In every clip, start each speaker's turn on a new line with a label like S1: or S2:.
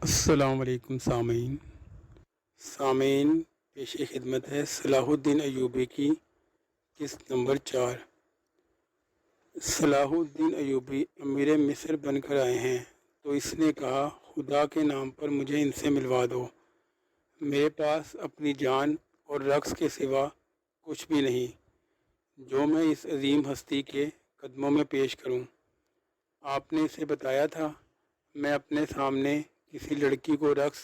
S1: السلام علیکم سامعین پیش خدمت ہے صلاح الدین ایوبی کی قسط نمبر 4۔ صلاح الدین ایوبی امیر مصر بن کر آئے ہیں تو اس نے کہا، خدا کے نام پر مجھے ان سے ملوا دو، میرے پاس اپنی جان اور رقص کے سوا کچھ بھی نہیں جو میں اس عظیم ہستی کے قدموں میں پیش کروں۔ آپ نے اسے بتایا تھا میں اپنے سامنے کسی لڑکی کو رقص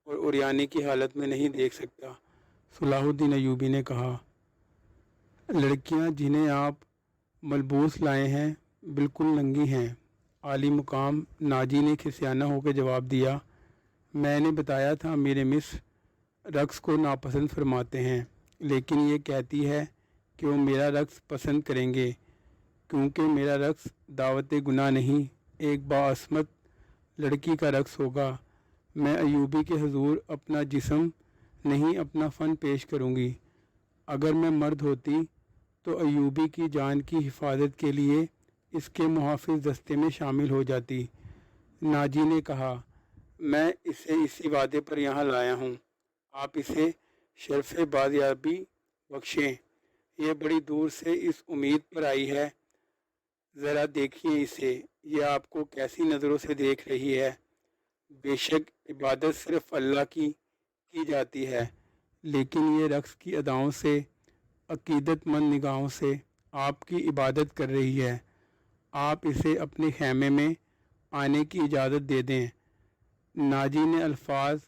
S1: اور عریانی کی حالت میں نہیں دیکھ سکتا۔ صلاح الدین ایوبی نے کہا، لڑکیاں جنہیں آپ ملبوس لائے ہیں بالکل ننگی ہیں۔ عالی مقام ناجی نے کھسیانہ ہو کے جواب دیا، میں نے بتایا تھا میرے مصر رقص کو ناپسند فرماتے ہیں، لیکن یہ کہتی ہے کہ وہ میرا رقص پسند کریں گے کیونکہ میرا رقص دعوت گناہ نہیں، ایک باعصمت لڑکی کا رقص ہوگا۔ میں ایوبی کے حضور اپنا جسم نہیں اپنا فن پیش کروں گی۔ اگر میں مرد ہوتی تو ایوبی کی جان کی حفاظت کے لیے اس کے محافظ دستے میں شامل ہو جاتی۔ ناجی نے کہا، میں اسے اسی وعدے پر یہاں لایا ہوں، آپ اسے شرف بازیابی بخشیں۔ یہ بڑی دور سے اس امید پر آئی ہے، ذرا دیکھیے اسے، یہ آپ کو کیسی نظروں سے دیکھ رہی ہے۔ بے شک عبادت صرف اللہ کی جاتی ہے، لیکن یہ رقص کی اداؤں سے، عقیدت مند نگاہوں سے آپ کی عبادت کر رہی ہے۔ آپ اسے اپنے خیمے میں آنے کی اجازت دے دیں۔ ناجی نے الفاظ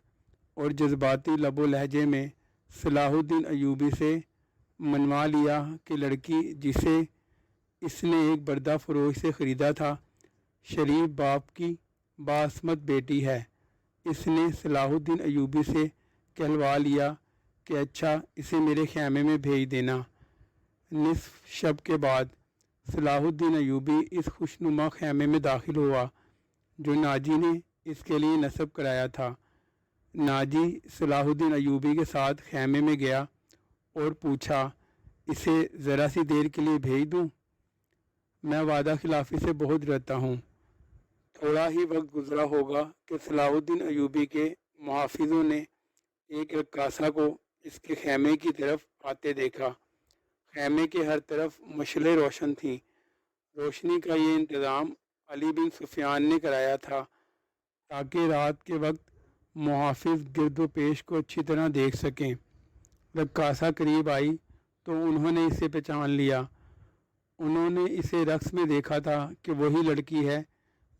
S1: اور جذباتی لب و لہجے میں صلاح الدین ایوبی سے منوا لیا کہ لڑکی جسے اس نے ایک بردہ فروش سے خریدا تھا شریف باپ کی باعصمت بیٹی ہے۔ اس نے صلاح الدین ایوبی سے کہلوا لیا کہ اچھا اسے میرے خیمے میں بھیج دینا۔ نصف شب کے بعد صلاح الدین ایوبی اس خوشنما خیمے میں داخل ہوا جو ناجی نے اس کے لیے نصب کرایا تھا۔ ناجی صلاح الدین ایوبی کے ساتھ خیمے میں گیا اور پوچھا، اسے ذرا سی دیر کے لیے بھیج دوں؟ میں وعدہ خلافی سے بہت ڈرتا ہوں۔ تھوڑا ہی وقت گزرا ہوگا کہ صلاح الدین ایوبی کے محافظوں نے ایک رقاصہ کو اس کے خیمے کی طرف آتے دیکھا۔ خیمے کے ہر طرف مشعلیں روشن تھیں۔ روشنی کا یہ انتظام علی بن سفیان نے کرایا تھا تاکہ رات کے وقت محافظ گرد و پیش کو اچھی طرح دیکھ سکیں۔ رقاصہ قریب آئی تو انہوں نے اسے پہچان لیا۔ انہوں نے اسے رقص میں دیکھا تھا کہ وہی لڑکی ہے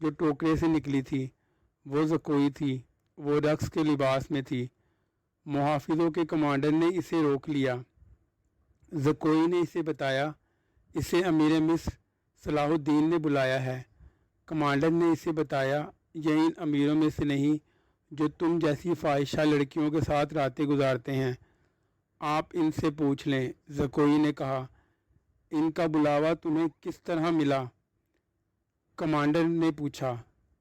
S1: جو ٹوکرے سے نکلی تھی، وہ زکوئی تھی، وہ رقص کے لباس میں تھی۔ محافظوں کے کمانڈر نے اسے روک لیا۔ زکوئی نے اسے بتایا، اسے امیر مصر صلاح الدین نے بلایا ہے۔ کمانڈر نے اسے بتایا، یہ ان امیروں میں سے نہیں جو تم جیسی فاحشہ لڑکیوں کے ساتھ راتیں گزارتے ہیں، آپ ان سے پوچھ لیں۔ زکوئی نے کہا، ان کا بلاوا تمہیں کس طرح ملا؟ کمانڈر نے پوچھا۔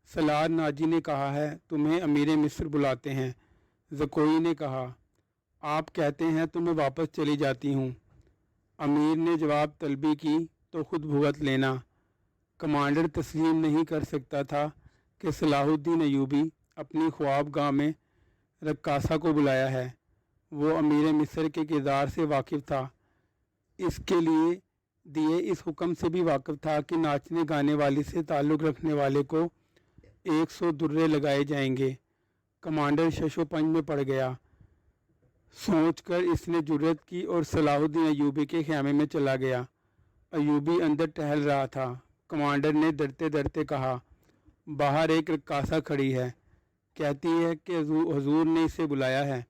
S1: سالار ناجی نے کہا ہے تمہیں امیر مصر بلاتے ہیں۔ زکوئی نے کہا، آپ کہتے ہیں تو میں واپس چلی جاتی ہوں۔ امیر نے جواب طلبی کی تو خود بھگت لینا۔ کمانڈر تسلیم نہیں کر سکتا تھا کہ صلاح الدین ایوبی اپنی خواب گاہ میں رقاصہ کو بلایا ہے۔ وہ امیر مصر کے کردار سے واقف تھا، اس کے لیے دیے اس حکم سے بھی واقف تھا کہ ناچنے گانے والی سے تعلق رکھنے والے کو 100 درے لگائے جائیں گے۔ کمانڈر شش و پنج میں پڑ گیا۔ سوچ کر اس نے جرأت کی اور صلاح الدین ایوبی کے خیمے میں چلا گیا۔ ایوبی اندر ٹہل رہا تھا۔ کمانڈر نے ڈرتے ڈرتے کہا، باہر ایک رقاصہ کھڑی ہے، کہتی ہے کہ حضور نے اسے بلایا ہے۔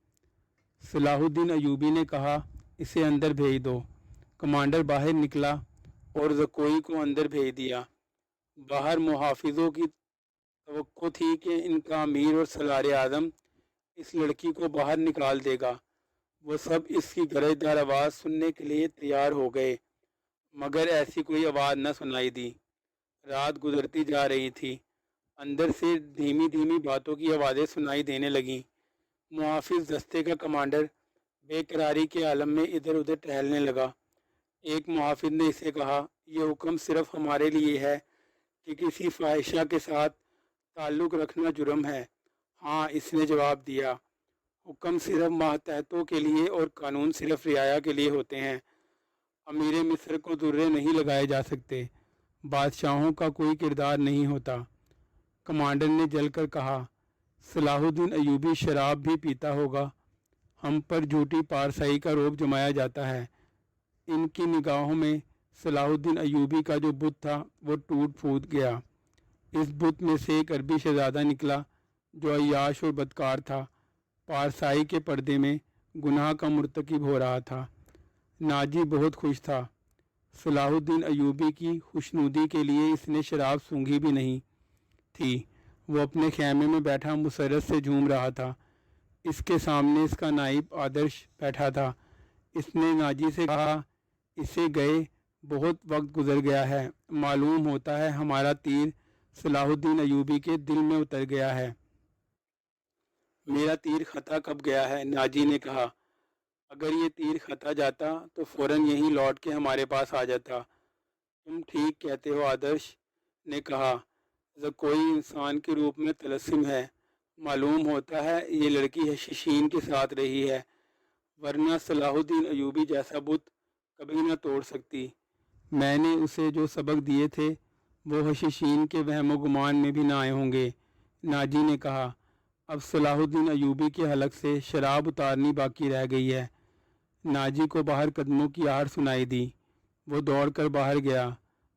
S1: صلاح الدین ایوبی نے کہا، اسے اندر بھیج دو۔ کمانڈر باہر نکلا اور زکوئی کو اندر بھیج دیا۔ باہر محافظوں کی توقع تھی کہ ان کا امیر اور سالار اعظم اس لڑکی کو باہر نکال دے گا۔ وہ سب اس کی گرجدار آواز سننے کے لیے تیار ہو گئے، مگر ایسی کوئی آواز نہ سنائی دی۔ رات گزرتی جا رہی تھی، اندر سے دھیمی دھیمی باتوں کی آوازیں سنائی دینے لگیں۔ محافظ دستے کا کمانڈر بے قراری کے عالم میں ادھر ادھر ٹہلنے لگا۔ ایک محافظ نے اسے کہا، یہ حکم صرف ہمارے لیے ہے کہ کسی فاحشہ کے ساتھ تعلق رکھنا جرم ہے، ہاں، اس نے جواب دیا، حکم صرف ماتحتوں کے لیے اور قانون صرف رعایا کے لیے ہوتے ہیں۔ امیر مصر کو درے نہیں لگائے جا سکتے، بادشاہوں کا کوئی کردار نہیں ہوتا۔ کمانڈر نے جل کر کہا، صلاح الدین ایوبی شراب بھی پیتا ہوگا، ہم پر جھوٹی پارسائی کا روب جمایا جاتا ہے۔ ان کی نگاہوں میں صلاح الدین ایوبی کا جو بت تھا وہ ٹوٹ پھوٹ گیا۔ اس بت میں سے ایک عربی شہزادہ نکلا جو عیاش اور بدکار تھا، پارسائی کے پردے میں گناہ کا مرتکب ہو رہا تھا۔ ناجی بہت خوش تھا۔ صلاح الدین ایوبی کی خوشنودی کے لیے اس نے شراب سونگھی بھی نہیں تھی۔ وہ اپنے خیمے میں بیٹھا مسرت سے جھوم رہا تھا۔ اس کے سامنے اس کا نائب آدرش بیٹھا تھا۔ اس نے ناجی سے کہا، اسے گئے بہت وقت گزر گیا ہے، معلوم ہوتا ہے ہمارا تیر صلاح الدین ایوبی کے دل میں اتر گیا ہے۔ میرا تیر خطا کب گیا ہے؟ ناجی نے کہا، اگر یہ تیر خطا جاتا تو فوراً یہیں لوٹ کے ہمارے پاس آ جاتا۔ تم ٹھیک کہتے ہو، آدرش نے کہا، زکوئی انسان کے روپ میں طلسم ہے، معلوم ہوتا ہے یہ لڑکی حشیشین کے ساتھ رہی ہے، ورنہ صلاح الدین ایوبی جیسا بت کبھی نہ توڑ سکتی۔ میں نے اسے جو سبق دیے تھے وہ حشیشین کے وہم و گمان میں بھی نہ آئے ہوں گے۔ ناجی نے کہا، اب صلاح الدین ایوبی کے حلق سے شراب اتارنی باقی رہ گئی ہے۔ ناجی کو باہر قدموں کی آہٹ سنائی دی۔ وہ دوڑ کر باہر گیا۔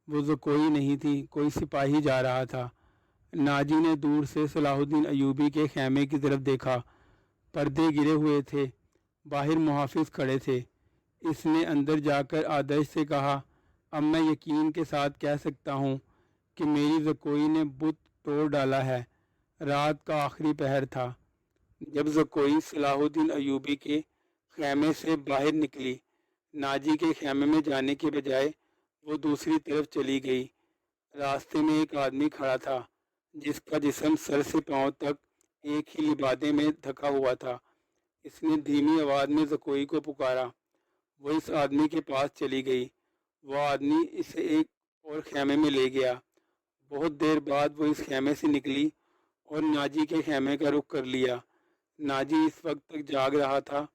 S1: وہ زکوئی نہیں تھی، کوئی سپاہی جا رہا تھا۔ ناجی نے دور سے صلاح الدین ایوبی کے خیمے کی طرف دیکھا۔ پردے گرے ہوئے تھے، باہر محافظ کھڑے تھے۔ اس نے اندر جا کر آدرش سے کہا، اب میں یقین کے ساتھ کہہ سکتا ہوں کہ میری زکوئی نے بت توڑ ڈالا ہے۔ رات کا آخری پہر تھا جب زکوئی صلاح الدین ایوبی کے خیمے سے باہر نکلی۔ ناجی کے خیمے میں جانے کے بجائے وہ دوسری طرف چلی گئی۔ راستے میں ایک آدمی کھڑا تھا جس کا جسم سر سے پاؤں تک ایک ہی لبادے میں ڈھکا ہوا تھا۔ اس نے دھیمی آواز میں زکوئی کو پکارا۔ وہ اس آدمی کے پاس چلی گئی۔ وہ آدمی اسے ایک اور خیمے میں لے گیا۔ بہت دیر بعد وہ اس خیمے سے نکلی اور ناجی کے خیمے کا رخ کر لیا۔ ناجی اس وقت تک جاگ رہا تھا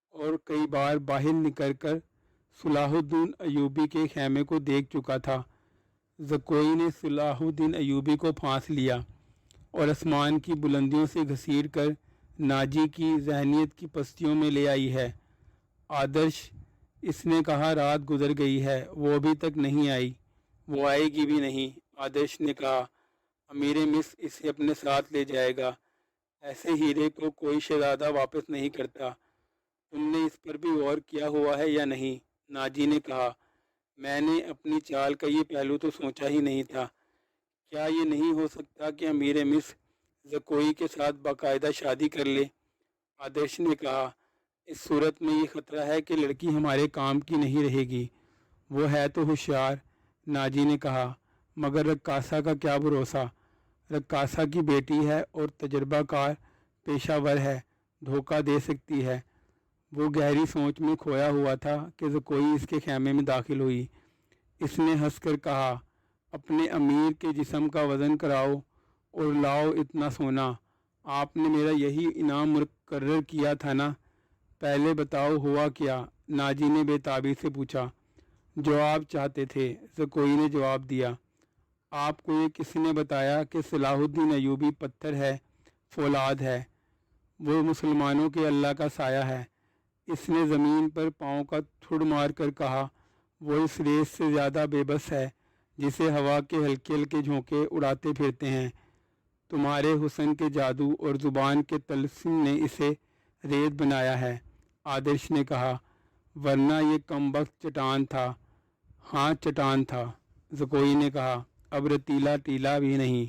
S1: اور کئی بار باہر نکل کر صلاح الدین ایوبی کے خیمے کو دیکھ چکا تھا۔ زکوئی نے صلاح الدین ایوبی کو پھانس لیا اور آسمان کی بلندیوں سے گھسیٹ کر ناجی کی ذہنیت کی پستیوں میں لے آئی ہے۔ آدرش، اس نے کہا، رات گزر گئی ہے، وہ ابھی تک نہیں آئی۔ وہ آئے گی بھی نہیں، آدرش نے کہا، امیر مصر اسے اپنے ساتھ لے جائے گا۔ ایسے ہیرے کو کوئی شہزادہ واپس نہیں کرتا۔ تم نے اس پر بھی غور کیا ہوا ہے یا نہیں؟ ناجی نے کہا، میں نے اپنی چال کا یہ پہلو تو سوچا ہی نہیں تھا۔ کیا یہ نہیں ہو سکتا کہ امیر مصر زکوئی کے ساتھ باقاعدہ شادی کر لے؟ آدرش نے کہا، اس صورت میں یہ خطرہ ہے کہ لڑکی ہمارے کام کی نہیں رہے گی۔ وہ ہے تو ہوشیار، ناجی نے کہا، مگر رقاصہ کا کیا بھروسہ؟ رقاصہ کی بیٹی ہے اور تجربہ کار پیشہ ور ہے، دھوکہ دے سکتی ہے۔ وہ گہری سوچ میں کھویا ہوا تھا کہ زکوئی اس کے خیمے میں داخل ہوئی۔ اس نے ہنس کر کہا، اپنے امیر کے جسم کا وزن کراؤ اور لاؤ اتنا سونا۔ آپ نے میرا یہی انعام مقرر کیا تھا نا؟ پہلے بتاؤ ہوا کیا؟ ناجی نے بے تابی سے پوچھا۔ جو آپ چاہتے تھے، زکوئی نے جواب دیا۔ آپ کو یہ کس نے بتایا کہ صلاح الدین ایوبی پتھر ہے، فولاد ہے؟ وہ مسلمانوں کے اللہ کا سایہ ہے۔ اس نے زمین پر پاؤں کا تھڑ مار کر کہا، وہ اس ریس سے زیادہ بے بس ہے جسے ہوا کے ہلکے ہلکے جھونکے اڑاتے پھرتے ہیں۔ تمہارے حسن کے جادو اور زبان کے طلسم نے اسے ریت بنایا ہے، آدرش نے کہا، ورنہ یہ کم بخت چٹان تھا۔ ہاں چٹان تھا، زکوئی نے کہا، اب رتیلا ٹیلا بھی نہیں۔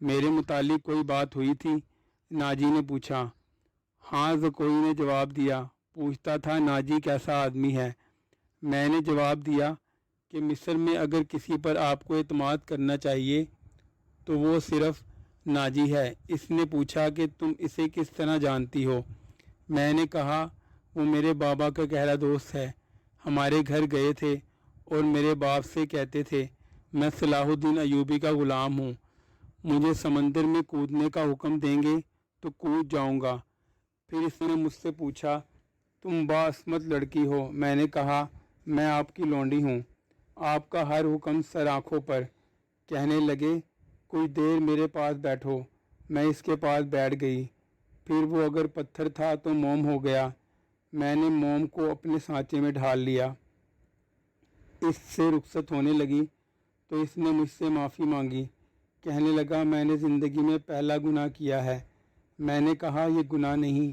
S1: میرے متعلق کوئی بات ہوئی تھی؟ ناجی نے پوچھا۔ ہاں، زکوئی نے جواب دیا، پوچھتا تھا ناجی کیسا آدمی ہے۔ میں نے جواب دیا کہ مصر میں اگر کسی پر آپ کو اعتماد کرنا چاہیے تو وہ صرف ناجی ہے۔ اس نے پوچھا کہ تم اسے کس طرح جانتی ہو؟ میں نے کہا، وہ میرے بابا کا گہرا دوست ہے، ہمارے گھر گئے تھے اور میرے باپ سے کہتے تھے میں صلاح الدین ایوبی کا غلام ہوں، مجھے سمندر میں کودنے کا حکم دیں گے تو کود جاؤں گا۔ پھر اس نے مجھ سے پوچھا، تم باعصمت لڑکی ہو؟ میں نے کہا، میں آپ کی لونڈی ہوں، آپ کا ہر حکم سر آنکھوں پر۔ کہنے لگے، کچھ دیر میرے پاس بیٹھو۔ میں اس کے پاس بیٹھ گئی۔ پھر وہ اگر پتھر تھا تو موم ہو گیا۔ میں نے موم کو اپنے سانچے میں ڈھال لیا۔ اس سے رخصت ہونے لگی تو اس نے مجھ سے معافی مانگی۔ کہنے لگا، میں نے زندگی میں پہلا گناہ کیا ہے۔ میں نے کہا، یہ گناہ نہیں،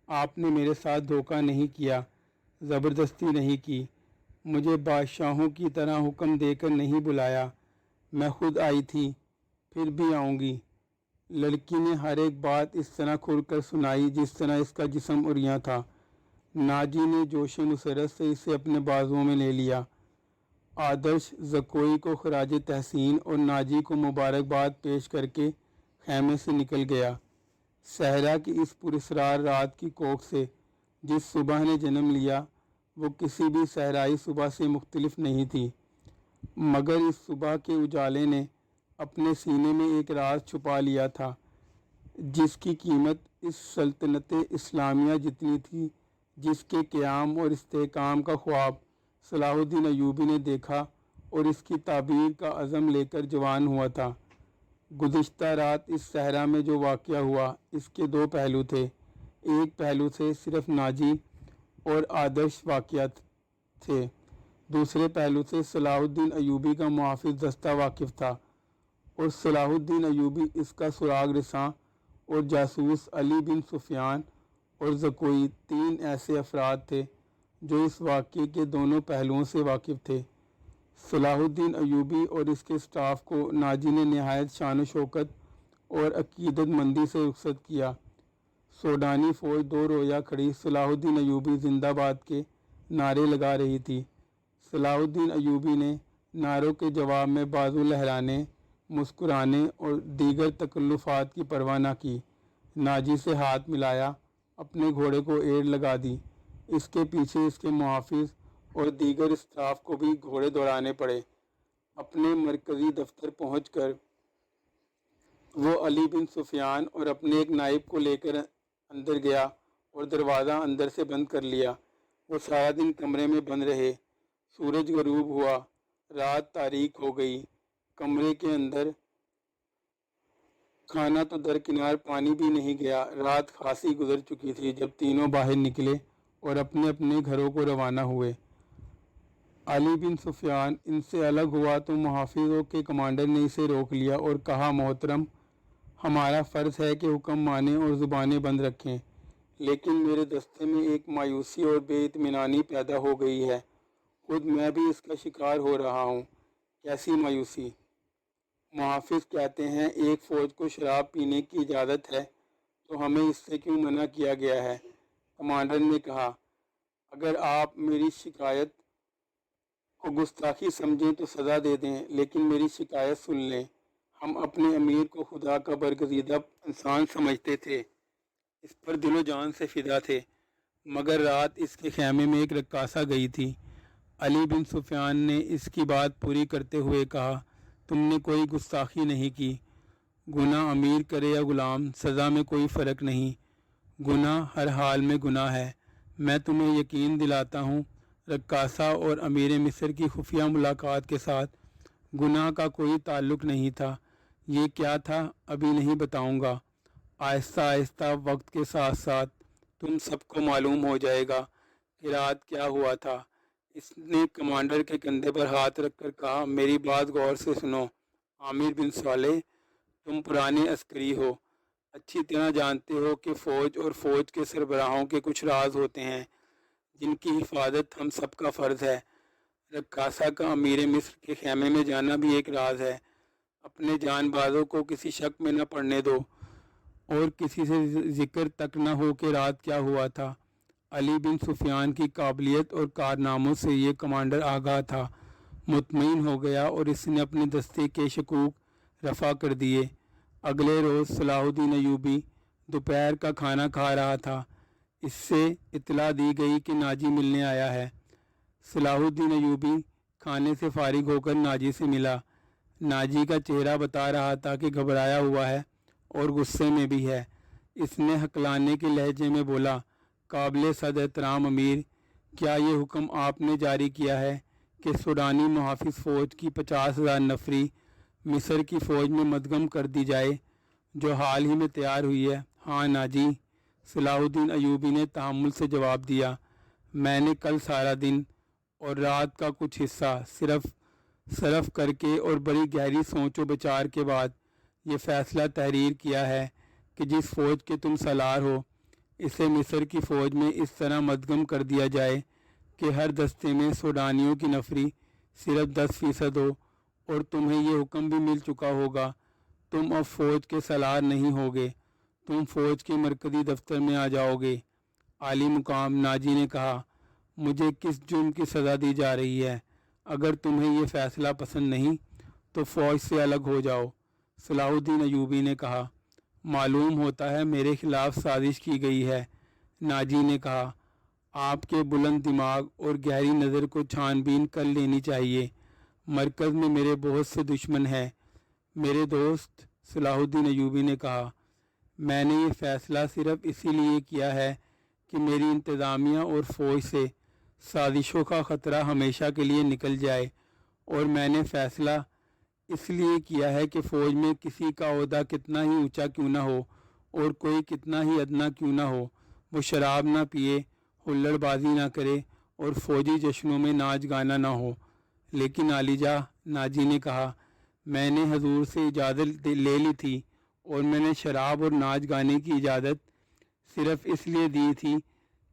S1: آپ نے میرے ساتھ دھوکہ نہیں کیا، زبردستی نہیں کی، مجھے بادشاہوں کی طرح حکم دے کر نہیں بلایا، میں خود آئی تھی، پھر بھی آؤں گی۔ لڑکی نے ہر ایک بات اس طرح کھل کر سنائی جس طرح اس کا جسم عریاں تھا۔ ناجی نے جوش مسرت سے اسے اپنے بازوؤں میں لے لیا۔ آدرش زکوئی کو خراج تحسین اور ناجی کو مبارکباد پیش کر کے خیمے سے نکل گیا۔ صحرا کی اس پراسرار رات کی کوکھ سے جس صبح نے جنم لیا وہ کسی بھی صحرائی صبح سے مختلف نہیں تھی، مگر اس صبح کے اجالے نے اپنے سینے میں ایک راز چھپا لیا تھا جس کی قیمت اس سلطنت اسلامیہ جتنی تھی جس کے قیام اور استحکام کا خواب صلاح الدین ایوبی نے دیکھا اور اس کی تعبیر کا عزم لے کر جوان ہوا تھا۔ گزشتہ رات اس صحرا میں جو واقعہ ہوا اس کے دو پہلو تھے۔ ایک پہلو سے صرف ناجی اور آدرش واقعات تھے، دوسرے پہلو سے صلاح الدین ایوبی کا محافظ دستہ واقف تھا، اور صلاح الدین ایوبی اس کا سراغ رساں اور جاسوس علی بن سفیان اور زکوئی تین ایسے افراد تھے جو اس واقعے کے دونوں پہلوؤں سے واقف تھے۔ صلاح الدین ایوبی اور اس کے سٹاف کو ناجی نے نہایت شان و شوکت اور عقیدت مندی سے رخصت کیا۔ سوڈانی فوج دو رویہ کھڑی صلاح الدین ایوبی زندہ باد کے نعرے لگا رہی تھی۔ صلاح الدین ایوبی نے نعروں کے جواب میں بازو لہرانے، مسکرانے اور دیگر تکلفات کی پرواہ نہ کی، ناجی سے ہاتھ ملایا، اپنے گھوڑے کو ایڑ لگا دی۔ اس کے پیچھے اس کے محافظ اور دیگر اسٹاف کو بھی گھوڑے دوڑانے پڑے۔ اپنے مرکزی دفتر پہنچ کر وہ علی بن سفیان اور اپنے ایک نائب کو لے کر اندر گیا اور دروازہ اندر سے بند کر لیا۔ وہ سارا دن کمرے میں بند رہے۔ سورج غروب ہوا، رات تاریک ہو گئی۔ کمرے کے اندر کھانا تو درکنار پانی بھی نہیں گیا۔ رات خاصی گزر چکی تھی جب تینوں باہر نکلے اور اپنے اپنے گھروں کو روانہ ہوئے۔ علی بن سفیان ان سے الگ ہوا تو محافظوں کے کمانڈر نے اسے روک لیا اور کہا، محترم، ہمارا فرض ہے کہ حکم مانیں اور زبانیں بند رکھیں، لیکن میرے دستے میں ایک مایوسی اور بے اطمینانی پیدا ہو گئی ہے، خود میں بھی اس کا شکار ہو رہا ہوں۔ کیسی مایوسی؟ محافظ کہتے ہیں، ایک فوج کو شراب پینے کی اجازت ہے تو ہمیں اس سے کیوں منع کیا گیا ہے؟ کمانڈر نے کہا، اگر آپ میری شکایت کو گستاخی سمجھیں تو سزا دے دیں، لیکن میری شکایت سن لیں۔ ہم اپنے امیر کو خدا کا برگزیدہ انسان سمجھتے تھے، اس پر دل و جان سے فدا تھے، مگر رات اس کے خیمے میں ایک رقاصہ گئی تھی۔ علی بن سفیان نے اس کی بات پوری کرتے ہوئے کہا، تم نے کوئی گستاخی نہیں کی، گناہ امیر کرے یا غلام، سزا میں کوئی فرق نہیں، گناہ ہر حال میں گناہ ہے۔ میں تمہیں یقین دلاتا ہوں، رقاصہ اور امیر مصر کی خفیہ ملاقات کے ساتھ گناہ کا کوئی تعلق نہیں تھا۔ یہ کیا تھا ابھی نہیں بتاؤں گا، آہستہ آہستہ وقت کے ساتھ ساتھ تم سب کو معلوم ہو جائے گا کہ رات کیا ہوا تھا۔ اس نے کمانڈر کے کندھے پر ہاتھ رکھ کر کہا، میری بات غور سے سنو، عامر بن صالح، تم پرانے عسکری ہو، اچھی طرح جانتے ہو کہ فوج اور فوج کے سربراہوں کے کچھ راز ہوتے ہیں جن کی حفاظت ہم سب کا فرض ہے۔ رقاصہ کا امیر مصر کے خیمے میں جانا بھی ایک راز ہے۔ اپنے جان بازوں کو کسی شک میں نہ پڑنے دو اور کسی سے ذکر تک نہ ہو کہ رات کیا ہوا تھا۔ علی بن سفیان کی قابلیت اور کارناموں سے یہ کمانڈر آگاہ تھا، مطمئن ہو گیا اور اس نے اپنے دستے کے شکوک رفع کر دیے۔ اگلے روز صلاح الدین ایوبی دوپہر کا کھانا کھا رہا تھا، اس سے اطلاع دی گئی کہ ناجی ملنے آیا ہے۔ صلاح الدین ایوبی کھانے سے فارغ ہو کر ناجی سے ملا۔ ناجی کا چہرہ بتا رہا تھا کہ گھبرایا ہوا ہے اور غصے میں بھی ہے۔ اس نے ہکلانے کے لہجے میں بولا، قابل صد احترام امیر، کیا یہ حکم آپ نے جاری کیا ہے کہ سوڈانی محافظ فوج کی 50,000 نفری مصر کی فوج میں مدغم کر دی جائے جو حال ہی میں تیار ہوئی ہے؟ ہاں ناجی، صلاح الدین ایوبی نے تحمل سے جواب دیا، میں نے کل سارا دن اور رات کا کچھ حصہ صرف کر کے اور بڑی گہری سوچ و بچار کے بعد یہ فیصلہ تحریر کیا ہے کہ جس فوج کے تم سالار ہو اسے مصر کی فوج میں اس طرح مدغم کر دیا جائے کہ ہر دستے میں سوڈانیوں کی نفری صرف 10% ہو، اور تمہیں یہ حکم بھی مل چکا ہوگا، تم اب فوج کے سالار نہیں ہوگے، تم فوج کے مرکزی دفتر میں آ جاؤ گے۔ عالی مقام ناجی نے کہا، مجھے کس جرم کی سزا دی جا رہی ہے؟ اگر تمہیں یہ فیصلہ پسند نہیں تو فوج سے الگ ہو جاؤ۔ صلاح الدین ایوبی نے کہا، معلوم ہوتا ہے میرے خلاف سازش کی گئی ہے۔ ناجی نے کہا، آپ کے بلند دماغ اور گہری نظر کو چھان بین کر لینی چاہیے، مرکز میں میرے بہت سے دشمن ہیں۔ میرے دوست صلاح الدین ایوبی نے کہا، میں نے یہ فیصلہ صرف اسی لیے کیا ہے کہ میری انتظامیہ اور فوج سے سازشوں کا خطرہ ہمیشہ کے لیے نکل جائے، اور میں نے فیصلہ اس لیے کیا ہے کہ فوج میں کسی کا عہدہ کتنا ہی اونچا کیوں نہ ہو اور کوئی کتنا ہی ادنا کیوں نہ ہو، وہ شراب نہ پیے، ہلڑ بازی نہ کرے اور فوجی جشنوں میں ناچ گانا نہ ہو۔ لیکن عالی جاں، ناجی نے کہا، میں نے حضور سے اجازت لے لی تھی، اور میں نے شراب اور ناچ گانے کی اجازت صرف اس لیے دی تھی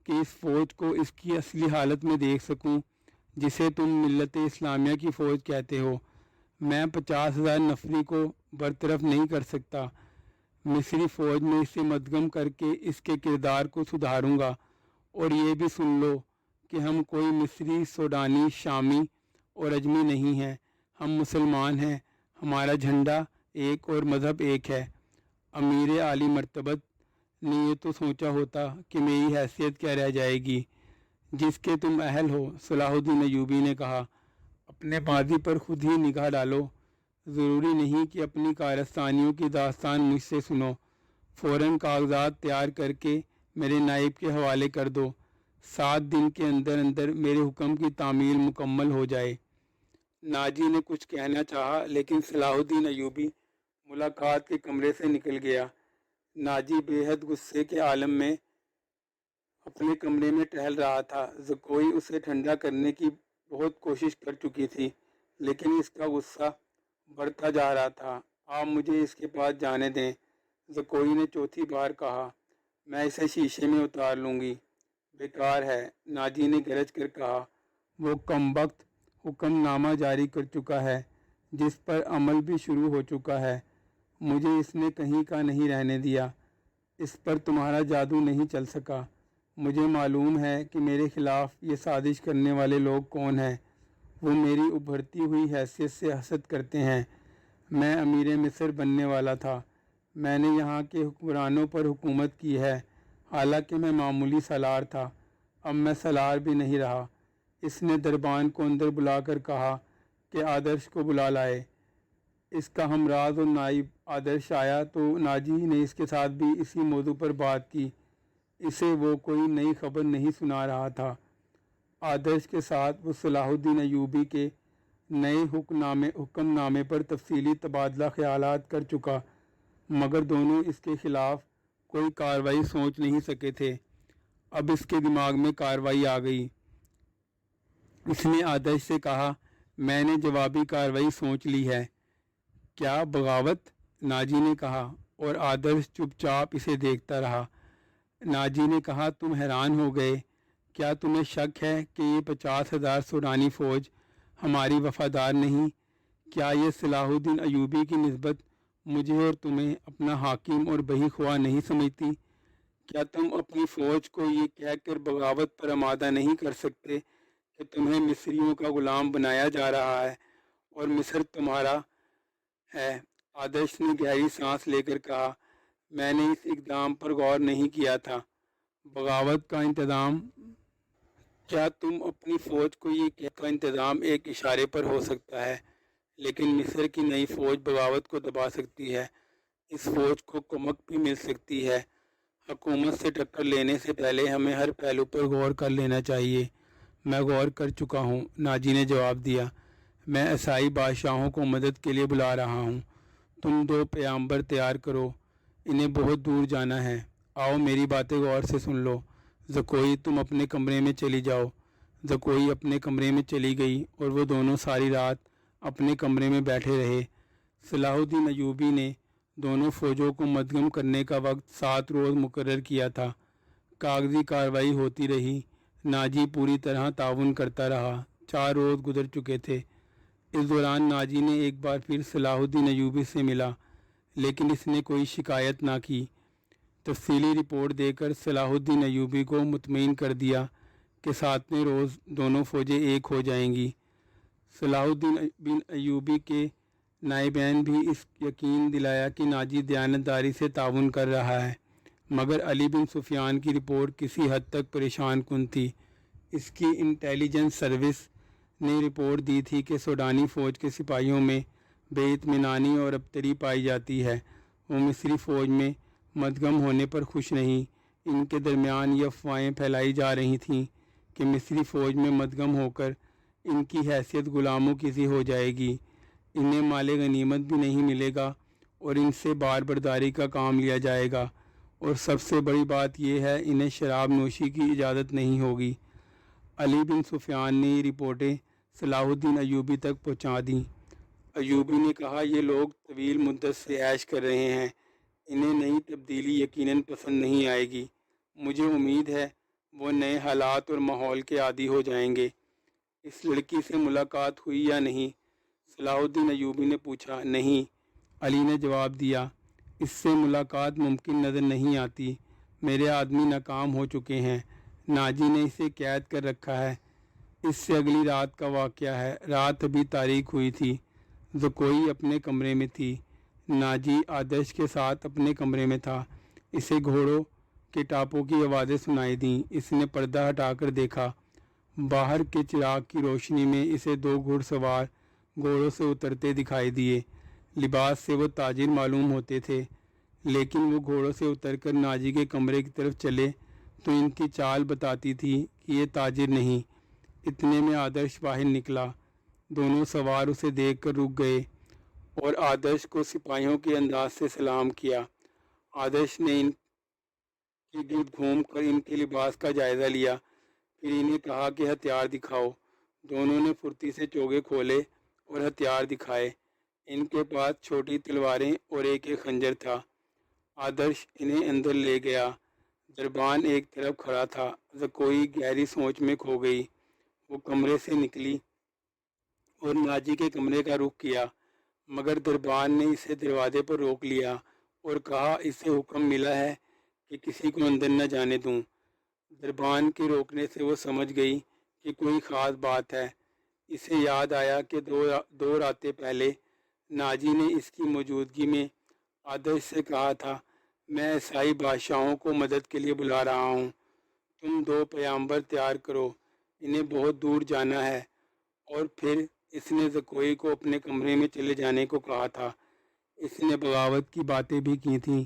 S1: کہ اس فوج کو اس کی اصلی حالت میں دیکھ سکوں جسے تم ملت اسلامیہ کی فوج کہتے ہو۔ میں 50,000 نفری کو برطرف نہیں کر سکتا، مصری فوج میں اسے مدغم کر کے اس کے کردار کو سدھاروں گا۔ اور یہ بھی سن لو کہ ہم کوئی مصری، سوڈانی، شامی اور اجمی نہیں ہیں، ہم مسلمان ہیں، ہمارا جھنڈا ایک اور مذہب ایک ہے۔ امیر عالی مرتبت نے یہ تو سوچا ہوتا کہ میری حیثیت کیا رہ جائے گی جس کے تم اہل ہو۔ صلاح الدین ایوبی نے کہا، اپنے ماضی پر خود ہی نگاہ ڈالو، ضروری نہیں کہ اپنی کارستانیوں کی داستان مجھ سے سنو، فوراً کاغذات تیار کر کے میرے نائب کے حوالے کر دو، 7 دن کے اندر اندر میرے حکم کی تعمیل مکمل ہو جائے۔ ناجی نے کچھ کہنا چاہا لیکن صلاح الدین ایوبی ملاقات کے کمرے سے نکل گیا۔ ناجی بے حد غصے کے عالم میں اپنے کمرے میں ٹہل رہا تھا۔ زکوئی اسے ٹھنڈا کرنے کی بہت کوشش کر چکی تھی لیکن اس کا غصہ بڑھتا جا رہا تھا۔ آپ مجھے اس کے پاس جانے دیں، زکوئی نے چوتھی بار کہا، میں اسے شیشے میں اتار لوں گی۔ بیکار ہے، ناجی نے گرج کر کہا، وہ کمبخت حکم نامہ جاری کر چکا ہے جس پر عمل بھی شروع ہو چکا ہے، مجھے اس نے کہیں کا نہیں رہنے دیا، اس پر تمہارا جادو نہیں چل سکا۔ مجھے معلوم ہے کہ میرے خلاف یہ سازش کرنے والے لوگ کون ہیں، وہ میری ابھرتی ہوئی حیثیت سے حسد کرتے ہیں۔ میں امیر مصر بننے والا تھا، میں نے یہاں کے حکمرانوں پر حکومت کی ہے، حالانکہ میں معمولی سالار تھا، اب میں سالار بھی نہیں رہا۔ اس نے دربان کو اندر بلا کر کہا کہ آدرش کو بلا لائے۔ اس کا ہمراز اور نائب آدرش آیا تو ناجی نے اس کے ساتھ بھی اسی موضوع پر بات کی، اسے وہ کوئی نئی خبر نہیں سنا رہا تھا۔ آدرش کے ساتھ وہ صلاح الدین ایوبی کے نئے حکم نامے پر تفصیلی تبادلہ خیالات کر چکا، مگر دونوں اس کے خلاف کوئی کارروائی سوچ نہیں سکے تھے۔ اب اس کے دماغ میں کارروائی آ گئی۔ اس نے آدرش سے کہا، میں نے جوابی کارروائی سوچ لی ہے۔ کیا بغاوت؟ ناجی نے کہا، اور آدرش چپ چاپ اسے دیکھتا رہا۔ ناجی نے کہا، تم حیران ہو گئے، کیا تمہیں شک ہے کہ یہ 50,000 سوڈانی فوج ہماری وفادار نہیں؟ کیا یہ صلاح الدین ایوبی کی نسبت مجھے اور تمہیں اپنا حاکم اور بہی خواہ نہیں سمجھتی؟ کیا تم اپنی فوج کو یہ کہہ کر بغاوت پر آمادہ نہیں کر سکتے کہ تمہیں مصریوں کا غلام بنایا جا رہا ہے اور مصر تمہارا ہے؟ آدرش نے گہری سانس لے کر کہا، میں نے اس اقدام پر غور نہیں کیا تھا۔ بغاوت کا انتظام؟ کیا تم اپنی فوج کو یہ کہہ کا انتظام ایک اشارے پر ہو سکتا ہے، لیکن مصر کی نئی فوج بغاوت کو دبا سکتی ہے، اس فوج کو کمک بھی مل سکتی ہے۔ حکومت سے ٹکر لینے سے پہلے ہمیں ہر پہلو پر غور کر لینا چاہیے۔ میں غور کر چکا ہوں، ناجی نے جواب دیا۔ میں عیسائی بادشاہوں کو مدد کے لیے بلا رہا ہوں۔ تم 2 پیغمبر تیار کرو، انہیں بہت دور جانا ہے۔ آؤ میری باتیں غور سے سن لو۔ زکوئی تم اپنے کمرے میں چلی جاؤ۔ زکوئی اپنے کمرے میں چلی گئی اور وہ دونوں ساری رات اپنے کمرے میں بیٹھے رہے۔ صلاح الدین ایوبی نے دونوں فوجوں کو مدغم کرنے کا وقت 7 روز مقرر کیا تھا۔ کاغذی کارروائی ہوتی رہی۔ ناجی پوری طرح تعاون کرتا رہا۔ 4 روز گزر چکے تھے۔ اس دوران ناجی نے ایک بار پھر صلاح الدین ایوبی سے ملا، لیکن اس نے کوئی شکایت نہ کی۔ تفصیلی رپورٹ دے کر صلاح الدین ایوبی کو مطمئن کر دیا کہ 7ویں روز دونوں فوجیں ایک ہو جائیں گی۔ صلاح الدین بن ایوبی کے نائبین بھی اس یقین دلایا کہ ناجی دیانتداری سے تعاون کر رہا ہے، مگر علی بن سفیان کی رپورٹ کسی حد تک پریشان کن تھی۔ اس کی انٹیلیجنس سروس نے رپورٹ دی تھی کہ سوڈانی فوج کے سپاہیوں میں بے اطمینانی اور ابتری پائی جاتی ہے۔ وہ مصری فوج میں مدغم ہونے پر خوش نہیں۔ ان کے درمیان یہ افواہیں پھیلائی جا رہی تھیں کہ مصری فوج میں مدغم ہو کر ان کی حیثیت غلاموں کی سی ہو جائے گی، انہیں مال غنیمت بھی نہیں ملے گا اور ان سے بار برداری کا کام لیا جائے گا، اور سب سے بڑی بات یہ ہے انہیں شراب نوشی کی اجازت نہیں ہوگی۔ علی بن سفیان نے یہ رپورٹیں صلاح الدین ایوبی تک پہنچا دیں۔ ایوبی نے کہا، یہ لوگ طویل مدت سے عیش کر رہے ہیں، انہیں نئی تبدیلی یقیناً پسند نہیں آئے گی۔ مجھے امید ہے وہ نئے حالات اور ماحول کے عادی ہو جائیں گے۔ اس لڑکی سے ملاقات ہوئی یا نہیں؟ صلاح الدین ایوبی نے پوچھا۔ نہیں، علی نے جواب دیا، اس سے ملاقات ممکن نظر نہیں آتی۔ میرے آدمی ناکام ہو چکے ہیں، ناجی نے اسے قید کر رکھا ہے۔ اس سے اگلی رات کا واقعہ ہے۔ رات ابھی تاریک ہوئی تھی۔ زکوئی اپنے کمرے میں تھی۔ ناجی آدرش کے ساتھ اپنے کمرے میں تھا۔ اسے گھوڑوں کے ٹاپوں کی آوازیں سنائی دیں۔ اس نے پردہ ہٹا کر دیکھا۔ باہر کے چراغ کی روشنی میں اسے 2 گھڑ سوار گھوڑوں سے اترتے دکھائی دیے۔ لباس سے وہ تاجر معلوم ہوتے تھے، لیکن وہ گھوڑوں سے اتر کر ناجی کے کمرے کی طرف چلے تو ان کی چال بتاتی تھی کہ یہ تاجر نہیں۔ اتنے میں آدرش باہر نکلا۔ دونوں سوار اسے دیکھ کر رک گئے اور آدرش کو سپاہیوں کے انداز سے سلام کیا۔ آدرش نے ان کے گرد گھوم کر ان کے لباس کا جائزہ لیا، پھر انہیں کہا کہ ہتھیار دکھاؤ۔ دونوں نے پھرتی سے چوگے کھولے اور ہتھیار دکھائے۔ ان کے پاس چھوٹی تلواریں اور ایک خنجر تھا۔ آدرش انہیں اندر لے گیا۔ دربان ایک طرف کھڑا تھا۔ زکوئی گہری سوچ میں کھو گئی۔ وہ کمرے سے نکلی اور ناجی کے کمرے کا رخ کیا، مگر دربان نے اسے دروازے پر روک لیا اور کہا، اسے حکم ملا ہے کہ کسی کو اندر نہ جانے دوں۔ دربان کے روکنے سے وہ سمجھ گئی کہ کوئی خاص بات ہے۔ اسے یاد آیا کہ 2 راتیں پہلے ناجی نے اس کی موجودگی میں آدرش سے کہا تھا، میں عیسائی بادشاہوں کو مدد کے لیے بلا رہا ہوں، تم 2 پیغمبر تیار کرو، انہیں بہت دور جانا ہے۔ اور پھر اس نے زکوئی کو اپنے کمرے میں چلے جانے کو کہا تھا۔ اس نے بغاوت کی باتیں بھی کی تھیں۔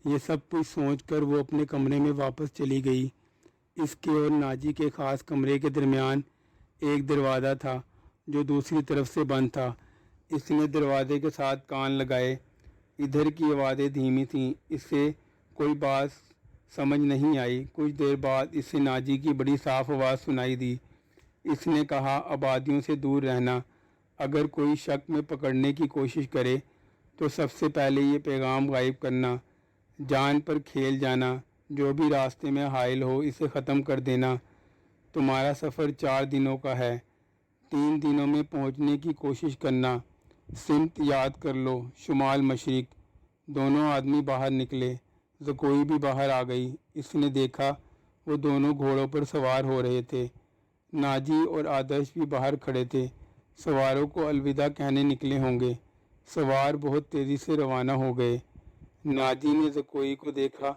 S1: یہ سب کچھ سوچ کر وہ اپنے کمرے میں واپس چلی گئی۔ اس کے اور ناجی کے خاص کمرے کے درمیان ایک دروازہ تھا جو دوسری طرف سے بند تھا۔ اس نے دروازے کے ساتھ کان لگائے۔ ادھر کی آوازیں دھیمی تھیں، اس سے کوئی بات سمجھ نہیں آئی۔ کچھ دیر بعد اسے ناجی کی بڑی صاف آواز سنائی دی۔ اس نے کہا، آبادیوں سے دور رہنا، اگر کوئی شک میں پکڑنے کی کوشش کرے تو سب سے پہلے یہ پیغام غائب کرنا، جان پر کھیل جانا، جو بھی راستے میں حائل ہو اسے ختم کر دینا۔ تمہارا سفر 4 دنوں کا ہے، 3 دنوں میں پہنچنے کی کوشش کرنا۔ سمت یاد کر لو، شمال مشرق۔ دونوں آدمی باہر نکلے۔ زکوئی بھی باہر آ گئی۔ اس نے دیکھا وہ دونوں گھوڑوں پر سوار ہو رہے تھے۔ ناجی اور آدرش بھی باہر کھڑے تھے۔ سواروں کو الوداع کہنے نکلے ہوں گے۔ سوار بہت تیزی سے روانہ ہو گئے۔ ناجی نے زکوئی کو دیکھا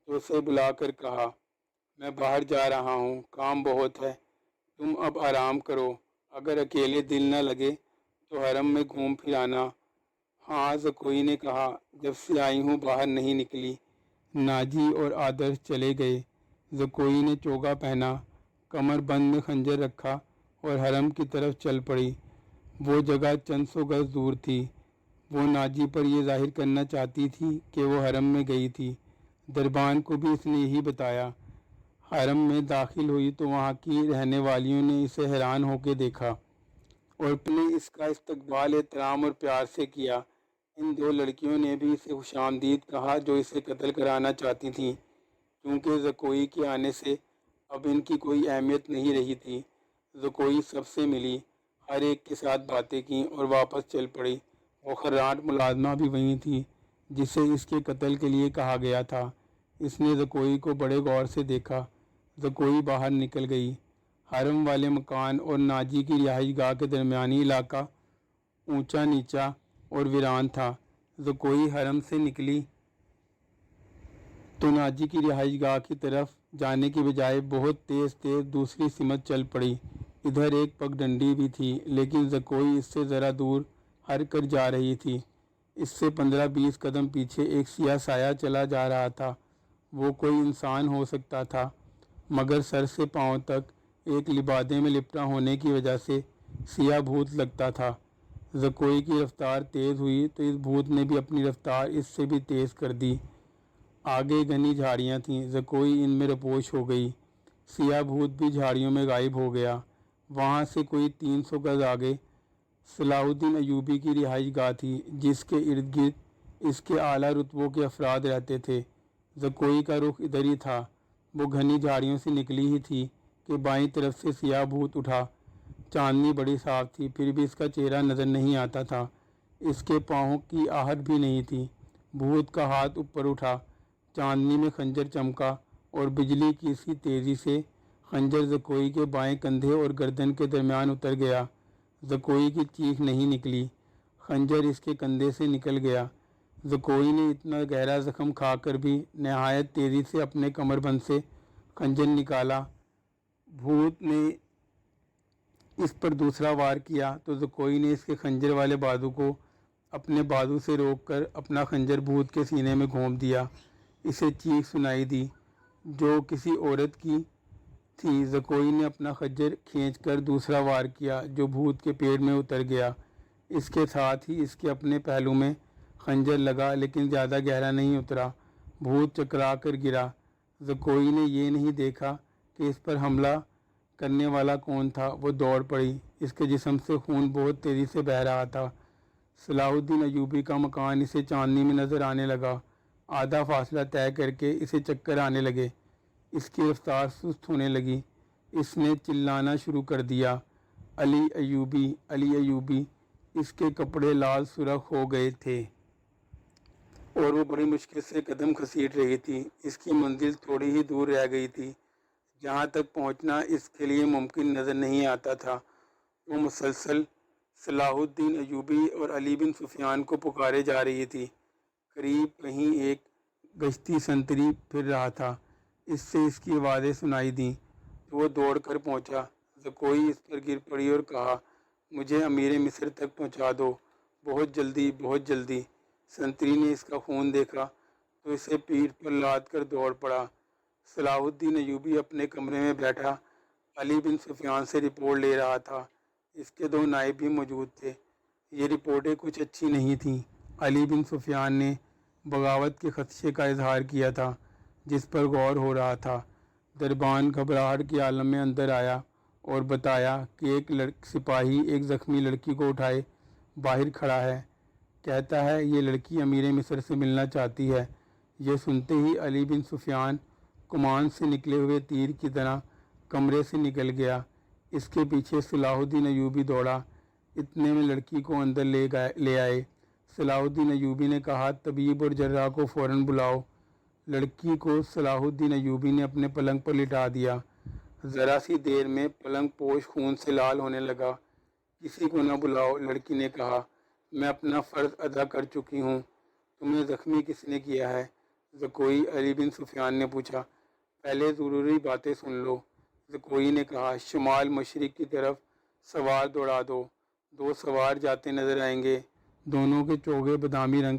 S1: تو اسے بلا کر کہا، میں باہر جا رہا ہوں، کام بہت ہے، تم اب آرام کرو، اگر اکیلے دل نہ لگے تو حرم میں گھوم پھر آنا۔ ہاں، زکوئی نے کہا، جب سے آئی ہوں باہر نہیں نکلی، ناجی اور آدرش چلے گئے۔ زکوئی نے چوگا پہنا، کمر بند میں خنجر رکھا اور حرم کی طرف چل پڑی۔ وہ جگہ چند سو گز دور تھی۔ وہ ناجی پر یہ ظاہر کرنا چاہتی تھی کہ وہ حرم میں گئی تھی۔ دربان کو بھی اس نے یہی بتایا۔ حرم میں داخل ہوئی تو وہاں کی رہنے والیوں نے اسے حیران ہو کے دیکھا اور پہلے اس کا استقبال احترام اور پیار سے کیا۔ ان دو لڑکیوں نے بھی اسے خوش آمدید کہا جو اسے قتل کرانا چاہتی تھیں۔ کیونکہ زکوئی کے آنے سے اب ان کی کوئی اہمیت نہیں رہی تھی۔ زکوئی سب سے ملی، ہر ایک کے ساتھ باتیں کیں اور واپس چل پڑی۔ وہ خراٹ ملازمہ بھی وہیں تھی جسے اس کے قتل کے لیے کہا گیا تھا۔ اس نے زکوئی کو بڑے غور سے دیکھا۔ زکوئی باہر نکل گئی۔ حرم والے مکان اور ناجی کی رہائش گاہ کے درمیانی علاقہ اونچا نیچا اور ویران تھا۔ زکوئی حرم سے نکلی تو ناجی کی رہائش گاہ کی طرف جانے کی بجائے بہت تیز دوسری سمت چل پڑی۔ ادھر ایک پگ ڈنڈی بھی تھی، لیکن زکوئی اس سے ذرا دور ہٹ کر جا رہی تھی۔ اس سے 15-20 قدم پیچھے ایک سیاہ سایہ چلا جا رہا تھا۔ وہ کوئی انسان ہو سکتا تھا، مگر سر سے پاؤں تک ایک لبادے میں لپٹا ہونے کی وجہ سے سیاہ بھوت لگتا تھا۔ زکوئی کی رفتار تیز ہوئی تو اس بھوت نے بھی اپنی رفتار اس سے بھی تیز کر دی۔ آگے گھنی جھاڑیاں تھیں، زکوئی ان میں رپوش ہو گئی۔ سیاہ بھوت بھی جھاڑیوں میں غائب ہو گیا۔ وہاں سے کوئی 300 گز آگے صلاح الدین ایوبی کی رہائش گاہ تھی، جس کے ارد گرد اس کے اعلیٰ رتبوں کے افراد رہتے تھے۔ زکوئی کا رخ ادھر ہی تھا۔ وہ گھنی جھاڑیوں سے نکلی ہی تھی کہ بائیں طرف سے سیاہ بھوت اٹھا۔ چاندنی بڑی صاف تھی، پھر بھی اس کا چہرہ نظر نہیں آتا تھا۔ اس کے پاؤں کی آہٹ بھی نہیں تھی۔ بھوت کا ہاتھ اوپر اٹھا، چاندنی میں خنجر چمکا اور بجلی کی سی تیزی سے خنجر زکوئی کے بائیں کندھے اور گردن کے درمیان اتر گیا۔ زکوئی کی چیخ نہیں نکلی، خنجر اس کے کندھے سے نکل گیا۔ زکوئی نے اتنا گہرا زخم کھا کر بھی نہایت تیزی سے اپنے کمر بند سے خنجر نکالا۔ بھوت نے اس پر دوسرا وار کیا تو زکوئی نے اس کے خنجر والے بازو کو اپنے بازو سے روک کر اپنا خنجر بھوت کے سینے میں گھونپ دیا۔ اسے چیخ سنائی دی جو کسی عورت کی تھی۔ زکوئی نے اپنا خنجر کھینچ کر دوسرا وار کیا جو بھوت کے پیٹ میں اتر گیا۔ اس کے ساتھ ہی اس کے اپنے پہلو میں خنجر لگا، لیکن زیادہ گہرا نہیں اترا۔ بھوت چکرا کر گرا۔ زکوئی نے یہ نہیں دیکھا کہ اس پر حملہ کرنے والا کون تھا۔ وہ دوڑ پڑی۔ اس کے جسم سے خون بہت تیزی سے بہہ رہا تھا۔ صلاح الدین ایوبی کا مکان اسے چاندنی میں نظر آنے لگا۔ آدھا فاصلہ طے کر کے اسے چکر آنے لگے۔ اس کی رفتار سست ہونے لگی۔ اس نے چلانا شروع کر دیا، علی ایوبی، علی ایوبی۔ اس کے کپڑے لال سرخ ہو گئے تھے اور وہ بڑی مشکل سے قدم گھسیٹ رہی تھی۔ اس کی منزل تھوڑی ہی دور رہ گئی تھی، جہاں تک پہنچنا اس کے لیے ممکن نظر نہیں آتا تھا۔ وہ مسلسل صلاح الدین ایوبی اور علی بن سفیان کو پکارے جا رہی تھی۔ قریب کہیں ایک گشتی سنتری پھر رہا تھا۔ اس سے اس کی آوازیں سنائی دیں تو وہ دوڑ کر پہنچا۔ زکوئی اس پر گر پڑی اور کہا، مجھے امیر مصر تک پہنچا دو، بہت جلدی، بہت جلدی۔ سنتری نے اس کا خون دیکھا تو اسے پیٹھ پر لاد کر دوڑ پڑا۔ صلاح الدین ایوبی اپنے کمرے میں بیٹھا علی بن سفیان سے رپورٹ لے رہا تھا۔ اس کے 2 نائب بھی موجود تھے۔ یہ رپورٹیں کچھ اچھی نہیں تھیں۔ علی بن سفیان نے بغاوت کے خدشے کا اظہار کیا تھا جس پر غور ہو رہا تھا۔ دربان گھبراہٹ کے عالم میں اندر آیا اور بتایا کہ ایک سپاہی ایک زخمی لڑکی کو اٹھائے باہر کھڑا ہے، کہتا ہے یہ لڑکی امیر مصر سے ملنا چاہتی ہے۔ یہ سنتے ہی علی بن سفیان کمان سے نکلے ہوئے تیر کی طرح کمرے سے نکل گیا۔ اس کے پیچھے صلاح الدین ایوبی دوڑا۔ اتنے میں لڑکی کو اندر لے آئے۔ صلاح الدین ایوبی نے کہا، طبیب اور جراح کو فوراً بلاؤ۔ لڑکی کو صلاح الدین ایوبی نے اپنے پلنگ پر لٹا دیا۔ ذرا سی دیر میں پلنگ پوش خون سے لال ہونے لگا۔ کسی کو نہ بلاؤ، لڑکی نے کہا، میں اپنا فرض ادا کر چکی ہوں۔ تمہیں زخمی کس نے کیا ہے؟ زکوئی، علی بن سفیان نے پوچھا۔ پہلے ضروری باتیں سن لو، زکوئی نے کہا۔ شمال مشرق کی طرف سوار دوڑا دو۔ 2 سوار جاتے نظر آئیں گے۔ دونوں کے چوغے بادامی رنگ